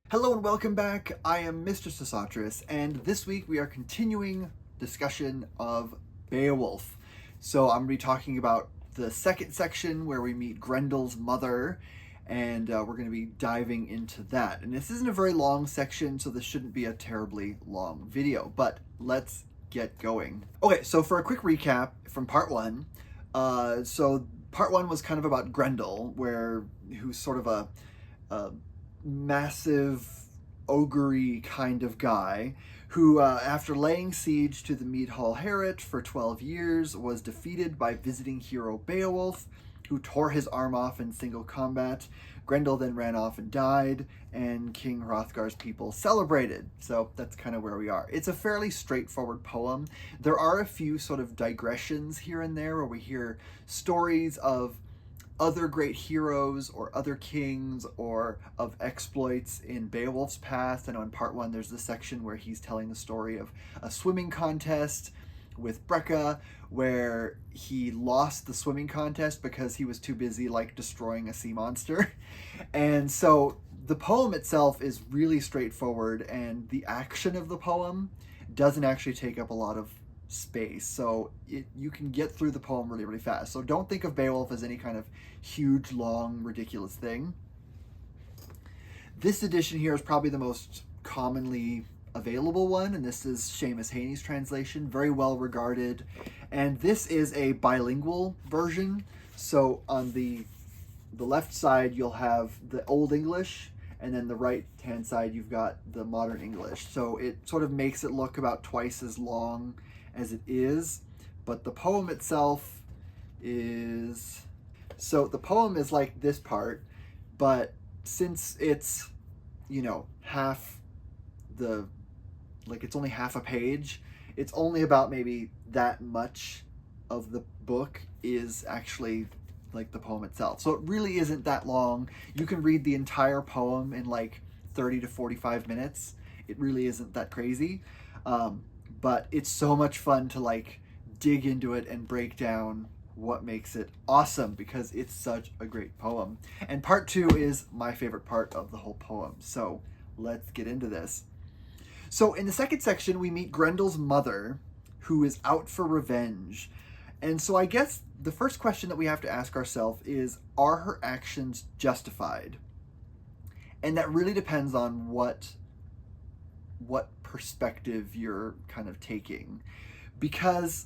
Hello and welcome back. I am Mr. Sosotris, and this week we are continuing discussion of Beowulf. So I'm going to be talking about the second section where we meet Grendel's mother, and we're going to be diving into that. And this isn't a very long section, so this shouldn't be a terribly long video, but let's get going. Okay, so for a quick recap from part one, part one was kind of about Grendel, who's sort of a massive ogre kind of guy who, after laying siege to the Mead Hall Harrot for 12 years, was defeated by visiting hero Beowulf, who tore his arm off in single combat. Grendel then ran off and died, and King Hrothgar's people celebrated. So that's kind of where we are. It's a fairly straightforward poem. There are a few sort of digressions here and there where we hear stories of other great heroes or other kings or of exploits in Beowulf's past. I know in part one there's this section where he's telling the story of a swimming contest with Brecca where he lost the swimming contest because he was too busy destroying a sea monster. And so the poem itself is really straightforward, and the action of the poem doesn't actually take up a lot of space, so you can get through the poem really, really fast. So don't think of Beowulf as any kind of huge, long, ridiculous thing. This edition here is probably the most commonly available one, and this is Seamus Heaney's translation, very well regarded. And this is a bilingual version. So on the left side you'll have the Old English, and then the right hand side you've got the modern English. So it sort of makes it look about twice as long as it is, but the poem itself is... So the poem is like this part, but since it's, half the... it's only half a page, it's only about maybe that much of the book is actually the poem itself. So it really isn't that long. You can read the entire poem in 30 to 45 minutes. It really isn't that crazy. But it's so much fun to dig into it and break down what makes it awesome, because it's such a great poem. And part two is my favorite part of the whole poem. So let's get into this. So in the second section, we meet Grendel's mother, who is out for revenge. And so I guess the first question that we have to ask ourselves is, are her actions justified? And that really depends on what perspective you're kind of taking. Because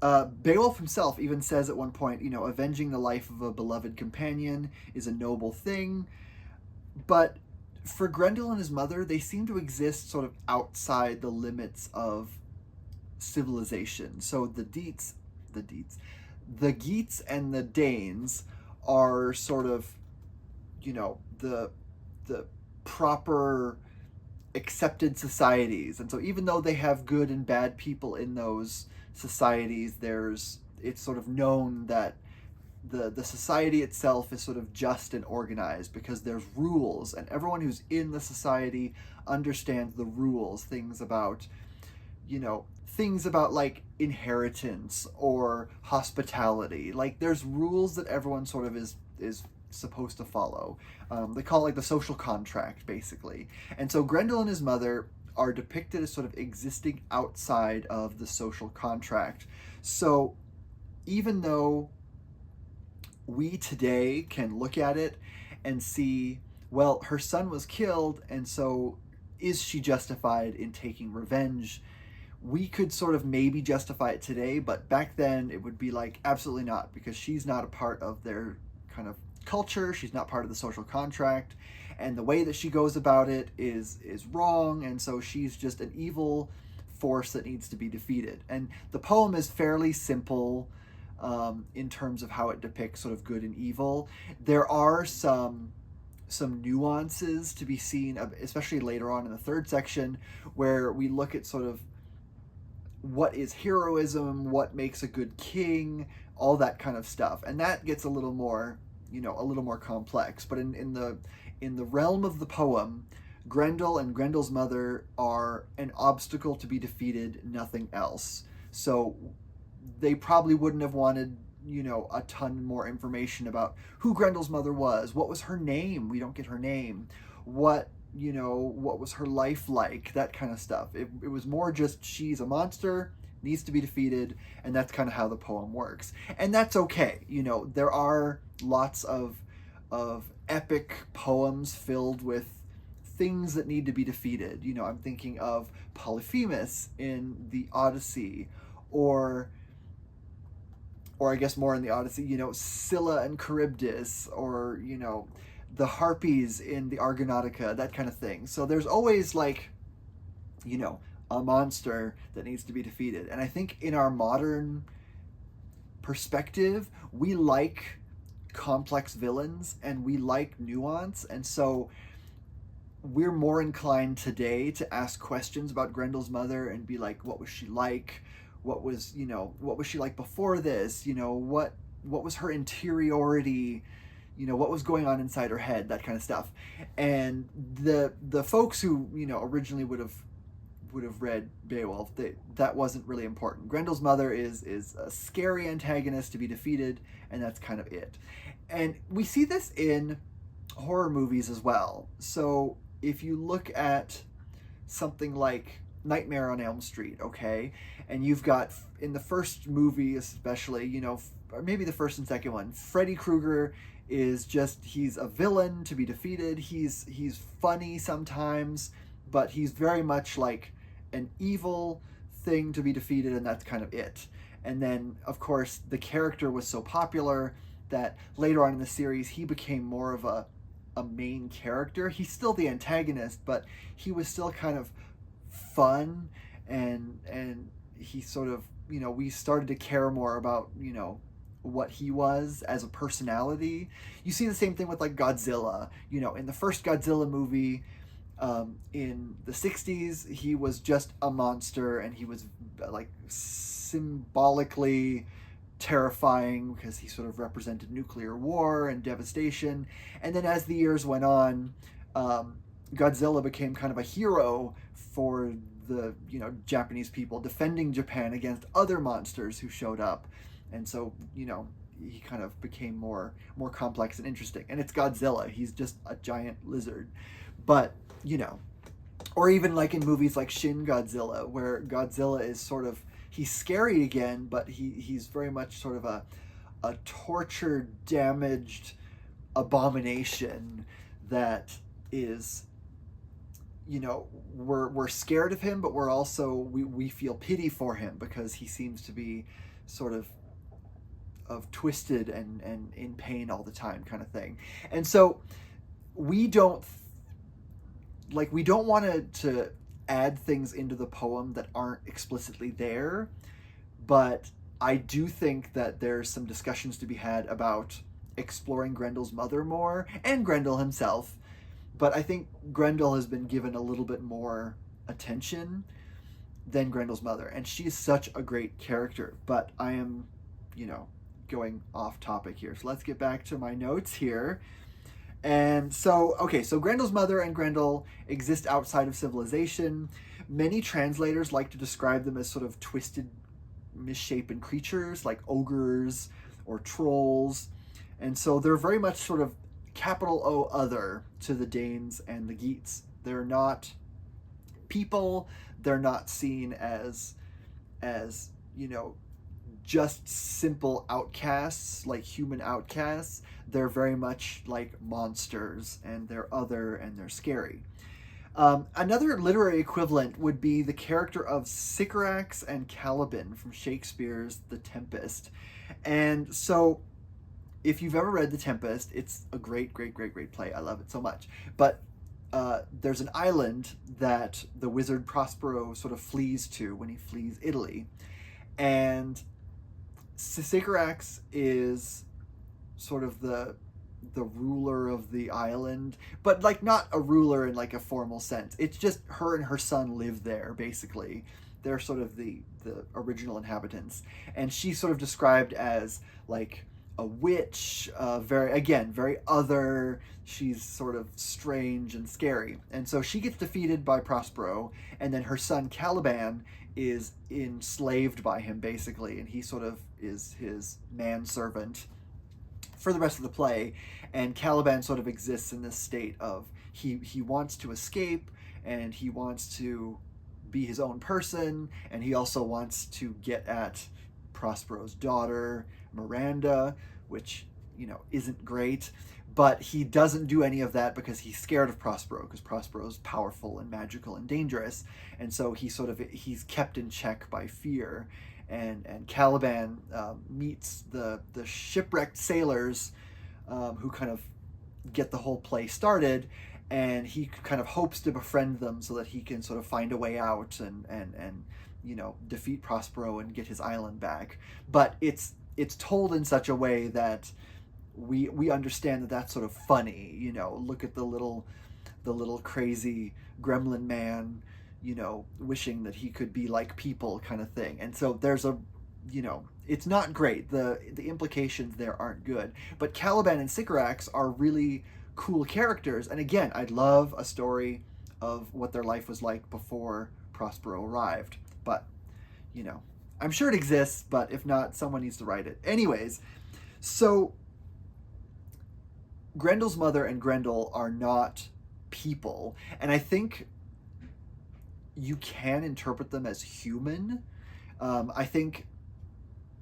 Beowulf himself even says at one point, avenging the life of a beloved companion is a noble thing. But for Grendel and his mother, they seem to exist sort of outside the limits of civilization. So the Geats and the Danes are sort of, the proper accepted societies. And so even though they have good and bad people in those societies, it's sort of known that the society itself is sort of just and organized because there's rules, and everyone who's in the society understands the rules, things about inheritance or hospitality. There's rules that everyone sort of is supposed to follow. They call it the social contract, basically. And so Grendel and his mother are depicted as sort of existing outside of the social contract. So even though we today can look at it and see, well, her son was killed, and so is she justified in taking revenge? We could sort of maybe justify it today, but back then it would be absolutely not, because she's not a part of their kind of culture. She's not part of the social contract, and the way that she goes about it is wrong, and so she's just an evil force that needs to be defeated. And the poem is fairly simple in terms of how it depicts sort of good and evil. There are some nuances to be seen, especially later on in the third section, where we look at sort of what is heroism, what makes a good king, all that kind of stuff, and that gets a little more complex. But in the realm of the poem, Grendel and Grendel's mother are an obstacle to be defeated, nothing else. So they probably wouldn't have wanted a ton more information about who Grendel's mother was. What was her name? We don't get her name. what, what was her life like, that kind of stuff. It was more just, she's a monster, needs to be defeated, and that's kind of how the poem works. And that's okay. There are lots of epic poems filled with things that need to be defeated. I'm thinking of Polyphemus in the Odyssey, or I guess more in the Odyssey, Scylla and Charybdis, or, the Harpies in the Argonautica, that kind of thing. So there's always like, a monster that needs to be defeated. And I think in our modern perspective, we like complex villains and we like nuance. And so we're more inclined today to ask questions about Grendel's mother and be like, what was she like? What was she like before this? What was her interiority? What was going on inside her head, that kind of stuff. And the folks who, originally would have read Beowulf, that wasn't really important. Grendel's mother is a scary antagonist to be defeated, and that's kind of it. And we see this in horror movies as well. So if you look at something like Nightmare on Elm Street, okay, and you've got, in the first movie especially, or maybe the first and second one, Freddy Krueger is just, he's a villain to be defeated. He's funny sometimes, but he's very much like an evil thing to be defeated, and that's kind of it. And then, of course, the character was so popular that later on in the series, he became more of a main character. He's still the antagonist, but he was still kind of fun, and he sort of, we started to care more about, what he was as a personality. You see the same thing with like Godzilla. In the first Godzilla movie, in the 60s, he was just a monster, and he was like symbolically terrifying because he sort of represented nuclear war and devastation. And then as the years went on, Godzilla became kind of a hero for the Japanese people, defending Japan against other monsters who showed up. And so, he kind of became more complex and interesting. And it's Godzilla. He's just a giant lizard. But, or even like in movies like Shin Godzilla, where Godzilla is sort of, he's scary again, but he's very much sort of a tortured, damaged abomination that is, we're scared of him, but we're also, we feel pity for him because he seems to be sort of twisted and in pain all the time, kind of thing. And so we don't want to add things into the poem that aren't explicitly there, but I do think that there's some discussions to be had about exploring Grendel's mother more, and Grendel himself. But I think Grendel has been given a little bit more attention than Grendel's mother, and she's such a great character. But I am, going off topic here. So let's get back to my notes here. And so, okay, so Grendel's mother and Grendel exist outside of civilization. Many translators like to describe them as sort of twisted, misshapen creatures like ogres or trolls. And so they're very much sort of capital O other to the Danes and the Geats. They're not people. They're not seen as just simple outcasts, like human outcasts. They're very much like monsters, and they're other, and they're scary. Another literary equivalent would be the character of Sycorax and Caliban from Shakespeare's The Tempest. And so if you've ever read The Tempest, it's a great, great, great, great play. I love it so much. But there's an island that the wizard Prospero sort of flees to when he flees Italy. And Sycorax is sort of the ruler of the island, but like not a ruler in like a formal sense. It's just her and her son live there, basically. They're sort of the original inhabitants. And she's sort of described as like a witch, very other. She's sort of strange and scary. And so she gets defeated by Prospero, and then her son Caliban is enslaved by him, basically, and he sort of is his manservant for the rest of the play. And Caliban sort of exists in this state of he wants to escape, and he wants to be his own person, and he also wants to get at Prospero's daughter, Miranda, which, isn't great. But he doesn't do any of that because he's scared of Prospero, because Prospero's powerful and magical and dangerous. And so he's kept in check by fear. And Caliban meets the shipwrecked sailors who kind of get the whole play started, and he kind of hopes to befriend them so that he can sort of find a way out and defeat Prospero and get his island back. But it's told in such a way that we understand that that's sort of funny. Look at the little crazy gremlin man, wishing that he could be like people, kind of thing. And so there's it's not great. The implications there aren't good. But Caliban and Sycorax are really cool characters. And again, I'd love a story of what their life was like before Prospero arrived. But, I'm sure it exists, but if not, someone needs to write it. Anyways, so Grendel's mother and Grendel are not people. And I think you can interpret them as human. I think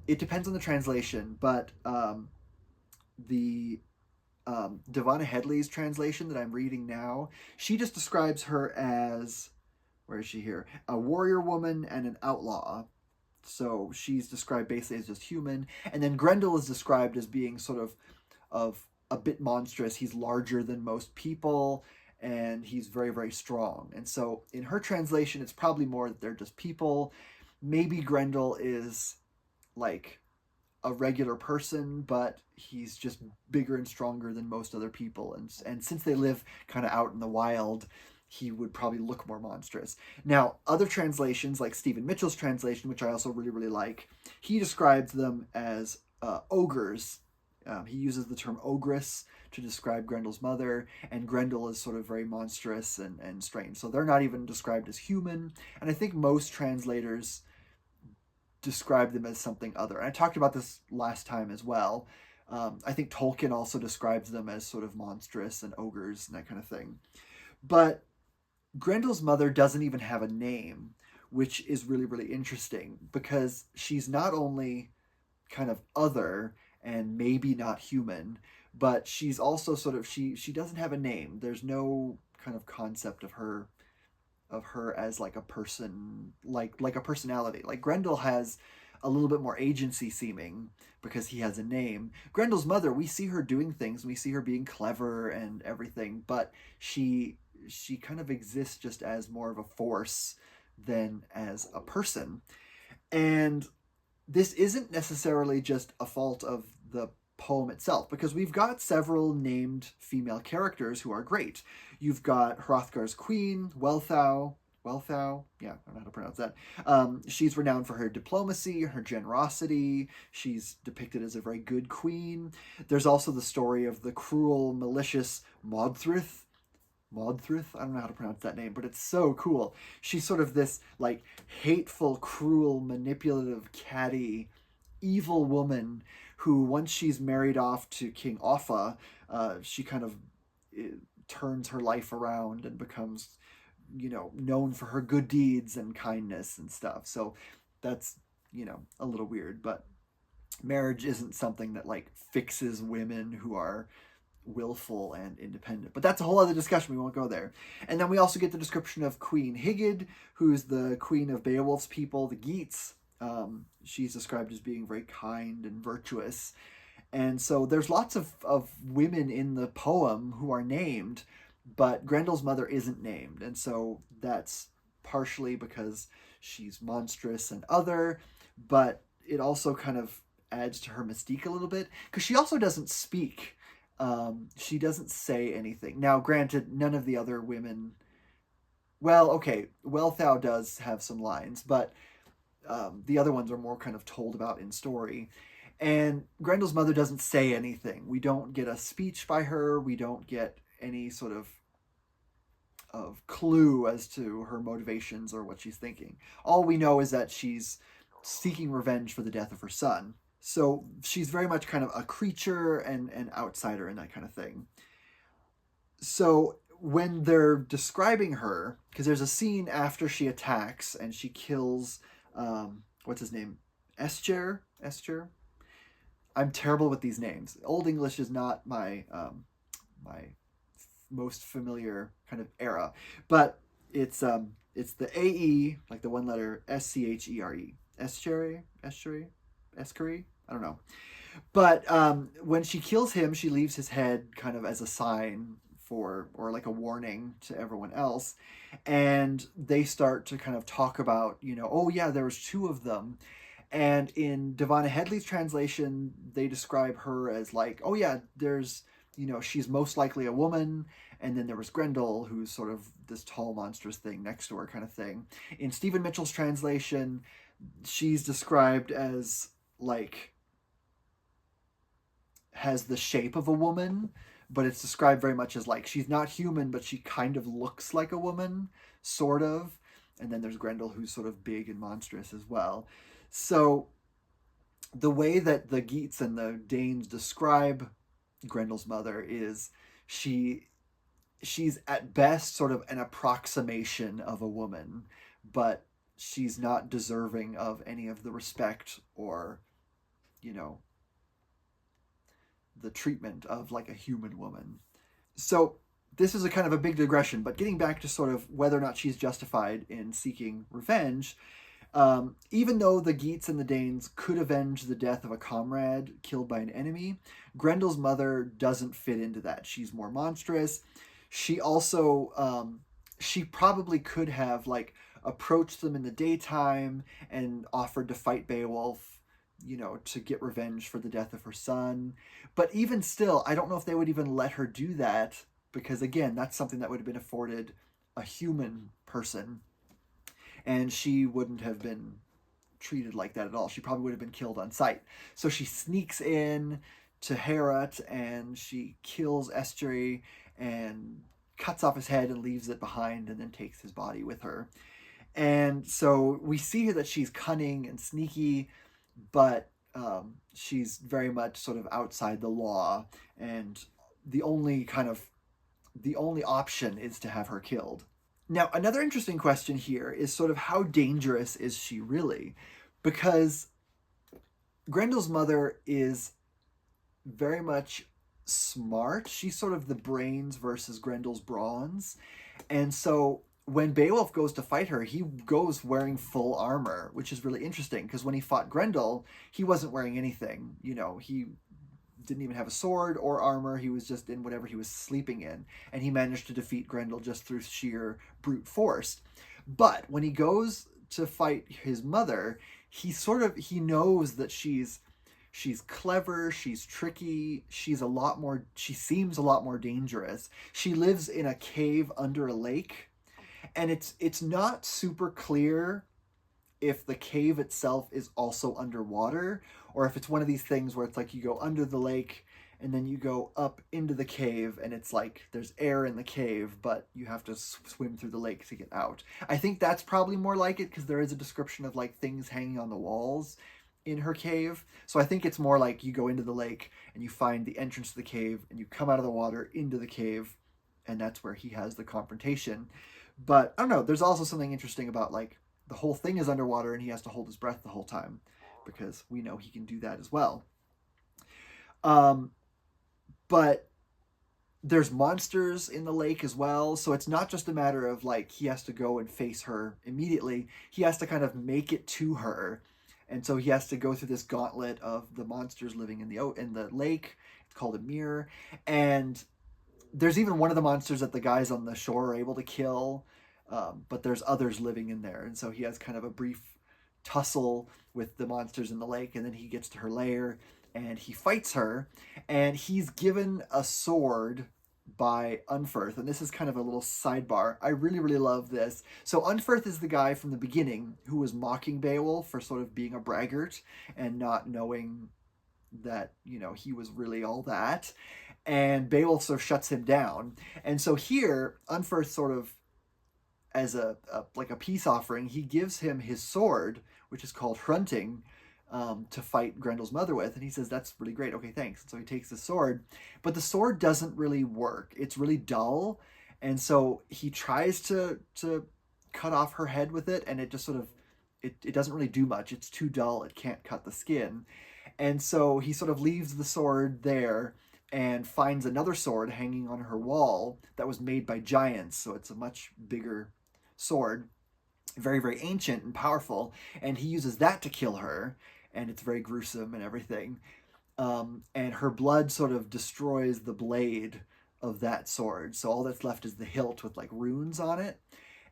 it depends on the translation, but the Devana Headley's translation that I'm reading now, she just describes her as, where is she here? A warrior woman and an outlaw. So she's described basically as just human. And then Grendel is described as being sort of a bit monstrous. He's larger than most people, and he's very, very strong. And so in her translation, it's probably more that they're just people. Maybe Grendel is like a regular person, but he's just bigger and stronger than most other people. And since they live kind of out in the wild, he would probably look more monstrous. Now, other translations, like Stephen Mitchell's translation, which I also really, really like, he describes them as ogres. He uses the term ogress to describe Grendel's mother, and Grendel is sort of very monstrous and strange. So they're not even described as human, and I think most translators describe them as something other. And I talked about this last time as well. I think Tolkien also describes them as sort of monstrous and ogres and that kind of thing. But Grendel's mother doesn't even have a name, which is really, really interesting, because she's not only kind of other and maybe not human, but she's also sort of, she doesn't have a name. There's no kind of concept of her as like a person, like a personality. Like Grendel has a little bit more agency seeming because he has a name. Grendel's mother, we see her doing things, and we see her being clever and everything, but she kind of exists just as more of a force than as a person. And this isn't necessarily just a fault of the poem itself, because we've got several named female characters who are great. You've got Hrothgar's queen, Wealhtheow, yeah, I don't know how to pronounce that. She's renowned for her diplomacy, her generosity. She's depicted as a very good queen. There's also the story of the cruel, malicious Modthrith, I don't know how to pronounce that name, but it's so cool. She's sort of this like hateful, cruel, manipulative, catty, evil woman who, once she's married off to King Offa, she kind of turns her life around and becomes, known for her good deeds and kindness and stuff. So that's, a little weird, but marriage isn't something that like fixes women who are willful and independent. But that's a whole other discussion. We won't go there. And then we also get the description of Queen Hygd, who's the queen of Beowulf's people, the Geats. She's described as being very kind and virtuous. And so there's lots of women in the poem who are named, but Grendel's mother isn't named. And so that's partially because she's monstrous and other, but it also kind of adds to her mystique a little bit, because she also doesn't speak. She doesn't say anything. Now, granted, none of the other women... Well, okay, Wealhtheow does have some lines, but the other ones are more kind of told about in story. And Grendel's mother doesn't say anything. We don't get a speech by her. We don't get any sort of clue as to her motivations or what she's thinking. All we know is that she's seeking revenge for the death of her son. So she's very much kind of a creature and an outsider and that kind of thing. So when they're describing her, because there's a scene after she attacks and she kills, what's his name? Esther? Esther? I'm terrible with these names. Old English is not my most familiar kind of era, but it's the AE, like the one letter SCHERE. Eschery? Eschery? Eskery? I don't know. But when she kills him, she leaves his head kind of as a sign for, or like a warning to everyone else. And they start to kind of talk about, oh yeah, there was two of them. And in Devonna Headley's translation, they describe her as like, oh yeah, there's, she's most likely a woman. And then there was Grendel, who's sort of this tall, monstrous thing next to her kind of thing. In Stephen Mitchell's translation, she's described as like, has the shape of a woman, but it's described very much as like, she's not human, but she kind of looks like a woman, sort of. And then there's Grendel, who's sort of big and monstrous as well. So the way that the Geats and the Danes describe Grendel's mother is she's at best sort of an approximation of a woman, but she's not deserving of any of the respect or, the treatment of like a human woman. So this is a kind of a big digression, but getting back to sort of whether or not she's justified in seeking revenge, even though the Geats and the Danes could avenge the death of a comrade killed by an enemy, Grendel's mother doesn't fit into that. She's more monstrous. She also, she probably could have like approached them in the daytime and offered to fight Beowulf, to get revenge for the death of her son. But even still, I don't know if they would even let her do that, because again, that's something that would have been afforded a human person. And she wouldn't have been treated like that at all. She probably would have been killed on sight. So she sneaks in to Heorot and she kills Esteri and cuts off his head and leaves it behind and then takes his body with her. And so we see here that she's cunning and sneaky, but she's very much sort of outside the law, and the only option is to have her killed. Now, another interesting question here is sort of how dangerous is she really? Because Grendel's mother is very much smart. She's sort of the brains versus Grendel's brawns. And so when Beowulf goes to fight her, he goes wearing full armor, which is really interesting because when he fought Grendel, he wasn't wearing anything. He didn't even have a sword or armor. He was just in whatever he was sleeping in. And he managed to defeat Grendel just through sheer brute force. But when he goes to fight his mother, he knows that she's clever, she's tricky, she seems a lot more dangerous. She lives in a cave under a lake, and it's not super clear if the cave itself is also underwater, or if it's one of these things where it's like you go under the lake and then you go up into the cave and it's like there's air in the cave, but you have to swim through the lake to get out. I think that's probably more like it because there is a description of like things hanging on the walls in her cave. So I think it's more like you go into the lake and you find the entrance to the cave and you come out of the water into the cave, and that's where he has the confrontation. But I don't know, there's also something interesting about like the whole thing is underwater and he has to hold his breath the whole time because we know he can do that as well. But there's monsters in the lake as well, so it's not just a matter of like he has to go and face her immediately. He has to kind of make it to her, and so he has to go through this gauntlet of the monsters living in the lake. It's called a mirror, and there's even one of the monsters that the guys on the shore are able to kill, but there's others living in there, and so he has kind of a brief tussle with the monsters in the lake, and then he gets to her lair and he fights her, and he's given a sword by Unferth. And this is kind of a little sidebar. I really, really love this. So Unferth is the guy from the beginning who was mocking Beowulf for sort of being a braggart and not knowing that, he was really all that. And Beowulf sort of shuts him down. And so here, Unferth sort of, as a peace offering, he gives him his sword, which is called Hrunting, to fight Grendel's mother with. And he says, that's really great. Okay, thanks. And so he takes the sword, but the sword doesn't really work. It's really dull. And so he tries to cut off her head with it, and it just sort of it doesn't really do much. It's too dull. It can't cut the skin. And so he sort of leaves the sword there and finds another sword hanging on her wall that was made by giants. So it's a much bigger sword, very, very ancient and powerful. And he uses that to kill her. And it's very gruesome and everything. And her blood sort of destroys the blade of that sword. So all that's left is the hilt with like runes on it.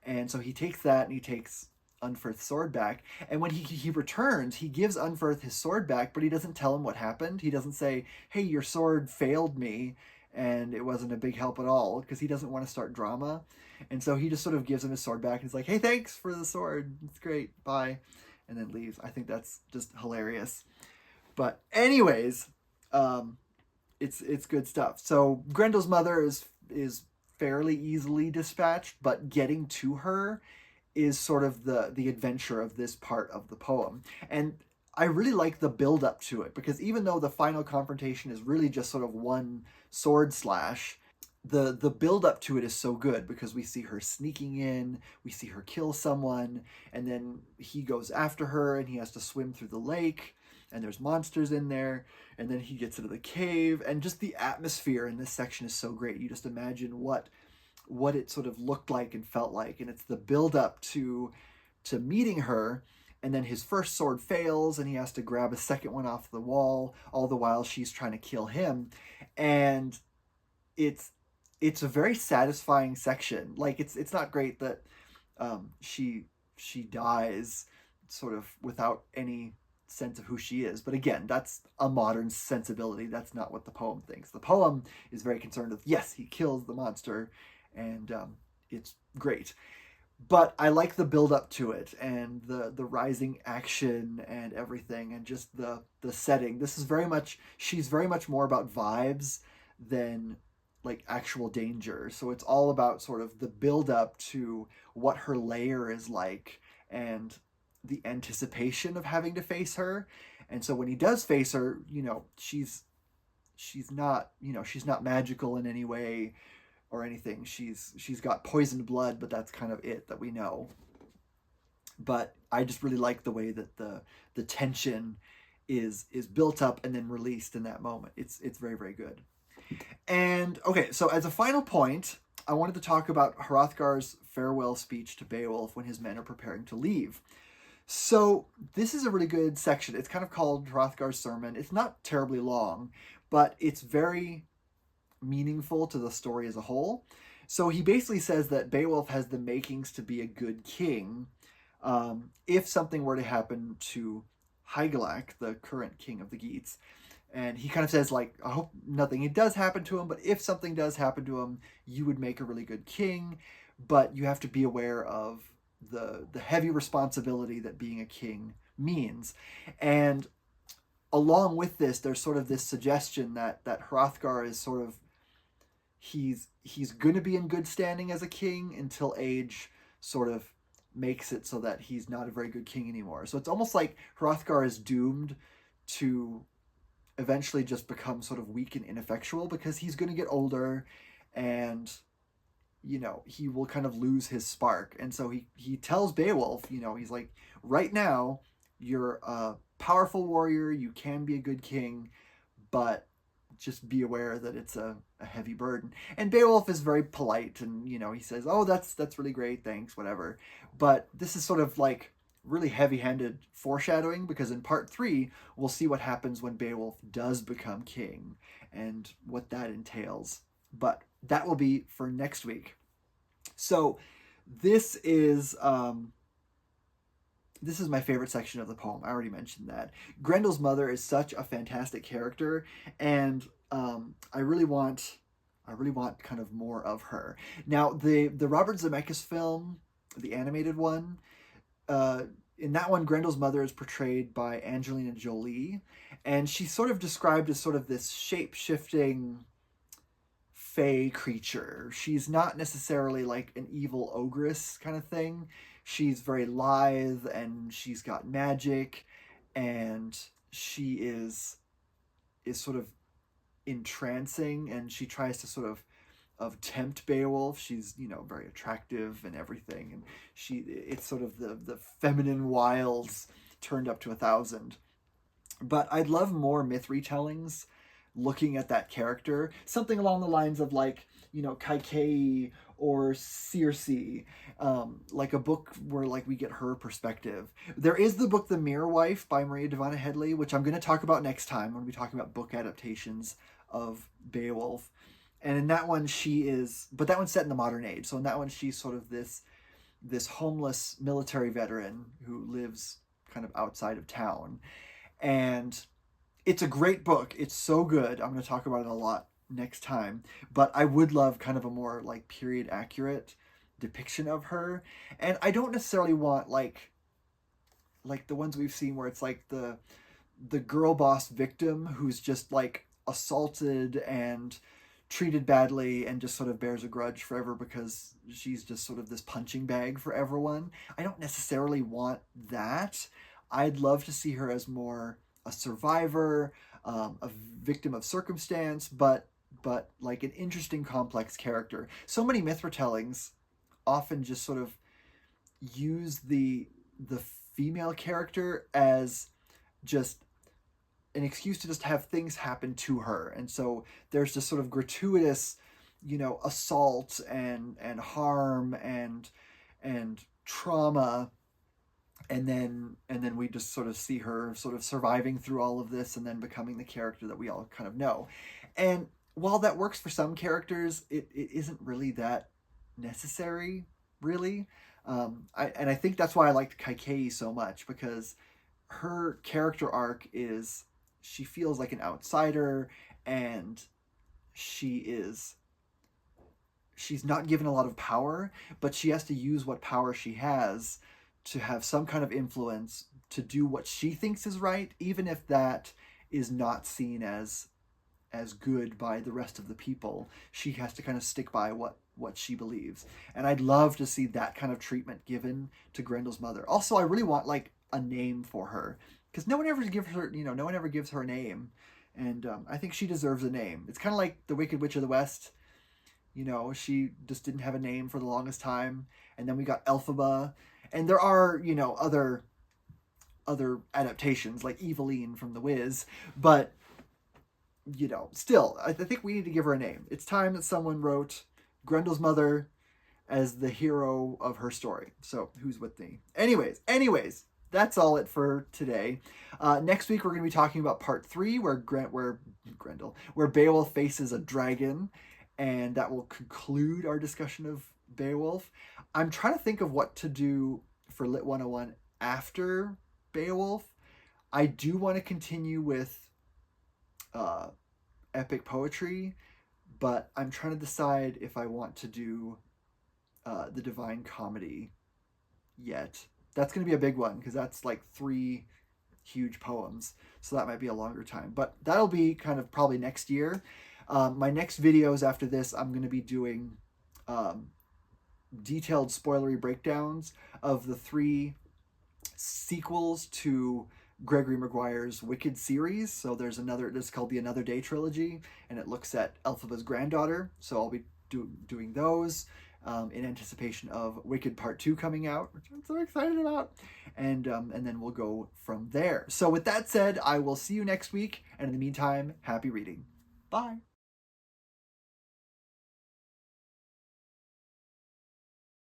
And so he takes that and he takes Unferth's sword back. And when he returns, he gives Unferth his sword back, but he doesn't tell him what happened. He doesn't say, hey, your sword failed me and it wasn't a big help at all, because he doesn't want to start drama. And so he just sort of gives him his sword back and he's like, hey, thanks for the sword. It's great. Bye. And then leaves. I think that's just hilarious. But anyways, it's good stuff. So Grendel's mother is fairly easily dispatched, but getting to her is sort of the adventure of this part of the poem. And I really like the build up to it, because even though the final confrontation is really just sort of one sword slash, the build up to it is so good, because we see her sneaking in, we see her kill someone, and then he goes after her and he has to swim through the lake, and there's monsters in there, and then he gets into the cave, and just the atmosphere in this section is so great. You just imagine what it sort of looked like and felt like, and it's the build up to meeting her, and then his first sword fails and he has to grab a second one off the wall, all the while she's trying to kill him. And it's a very satisfying section. Like it's not great that she dies sort of without any sense of who she is, but again, that's a modern sensibility. That's not what the poem thinks. The poem is very concerned with, yes, he kills the monster, and it's great. But I like the build up to it, and the rising action and everything, and just the setting. This is she's very much more about vibes than like actual danger. So it's all about sort of the build up to what her lair is like, and the anticipation of having to face her. And so when he does face her, she's not, she's not magical in any way or anything. She's got poisoned blood, but that's kind of it that we know. But I just really like the way that the tension is built up and then released in that moment. It's very, very good. And okay, so as a final point, I wanted to talk about Hrothgar's farewell speech to Beowulf when his men are preparing to leave. So this is a really good section. It's kind of called Hrothgar's sermon. It's not terribly long, but it's very meaningful to the story as a whole. So he basically says that Beowulf has the makings to be a good king if something were to happen to Hygelac, the current king of the Geats. And he kind of says, like, I hope nothing does happen to him, but if something does happen to him, you would make a really good king, but you have to be aware of the heavy responsibility that being a king means. And along with this, there's sort of this suggestion that Hrothgar is sort of, he's going to be in good standing as a king until age sort of makes it so that he's not a very good king anymore. So it's almost like Hrothgar is doomed to eventually just become sort of weak and ineffectual, because he's going to get older and he will kind of lose his spark. And so he tells Beowulf, he's like, right now you're a powerful warrior, you can be a good king, but just be aware that it's a heavy burden. And Beowulf is very polite, and he says, oh, that's really great, thanks, whatever. But this is sort of like really heavy-handed foreshadowing, because in part 3 we'll see what happens when Beowulf does become king and what that entails. But that will be for next week. So this is my favorite section of the poem. I already mentioned that. Grendel's mother is such a fantastic character, and I really want kind of more of her. Now, the Robert Zemeckis film, the animated one, in that one, Grendel's mother is portrayed by Angelina Jolie, and she's sort of described as sort of this shape-shifting fey creature. She's not necessarily like an evil ogress kind of thing. She's very lithe, and she's got magic, and she is sort of entrancing, and she tries to sort of tempt Beowulf. She's, you know, very attractive and everything, and it's sort of the feminine wiles turned up to 1,000. But I'd love more myth retellings looking at that character, something along the lines of, like, you know, Kaikeyi or Circe, like a book where, like, we get her perspective. There is the book The Mirror Wife by Maria Devana Headley, which I'm going to talk about next time when we talk about book adaptations of Beowulf. And in that one, but that one's set in the modern age. So in that one, she's sort of this homeless military veteran who lives kind of outside of town. And it's a great book. It's so good. I'm going to talk about it a lot next time. But I would love kind of a more, like, period accurate depiction of her. And I don't necessarily want like the ones we've seen where it's like the girl boss victim who's just, like, assaulted and treated badly and just sort of bears a grudge forever because she's just sort of this punching bag for everyone. I don't necessarily want that. I'd love to see her as more a survivor, a victim of circumstance, but like an interesting, complex character. So many myth retellings often just sort of use the female character as just an excuse to just have things happen to her. And so there's this sort of gratuitous, you know, assault and harm and trauma. And then we just sort of see her sort of surviving through all of this and then becoming the character that we all kind of know. And while that works for some characters, it isn't really that necessary, really. I think that's why I liked Kaikeyi so much, because her character arc is, she feels like an outsider, and she's not given a lot of power, but she has to use what power she has to have some kind of influence to do what she thinks is right, even if that is not seen as good by the rest of the people. She has to kind of stick by what she believes. And I'd love to see that kind of treatment given to Grendel's mother. Also, I really want, like, a name for her, because no one ever gives her a name. And I think she deserves a name. It's kind of like the Wicked Witch of the West. You know, she just didn't have a name for the longest time. And then we got Elphaba. And there are, you know, other adaptations like Eveline from The Wiz, but, you know, still, I think we need to give her a name. It's time that someone wrote Grendel's mother as the hero of her story. So who's with me? Anyways, that's all it for today. Next week we're going to be talking about part 3, where Beowulf faces a dragon, and that will conclude our discussion of Beowulf. I'm trying to think of what to do for Lit 101 after Beowulf. I do want to continue with epic poetry, but I'm trying to decide if I want to do the Divine Comedy yet. That's going to be a big one, because that's like 3 huge poems, so that might be a longer time. But that'll be kind of probably next year. My next videos after this, I'm going to be doing detailed spoilery breakdowns of the 3 sequels to Gregory Maguire's Wicked series. So there's another, this is called the Another Day trilogy, and it looks at Elphaba's granddaughter. So I'll be doing those in anticipation of Wicked Part 2 coming out, which I'm so excited about. And then we'll go from there. So with that said, I will see you next week. And in the meantime, happy reading. Bye.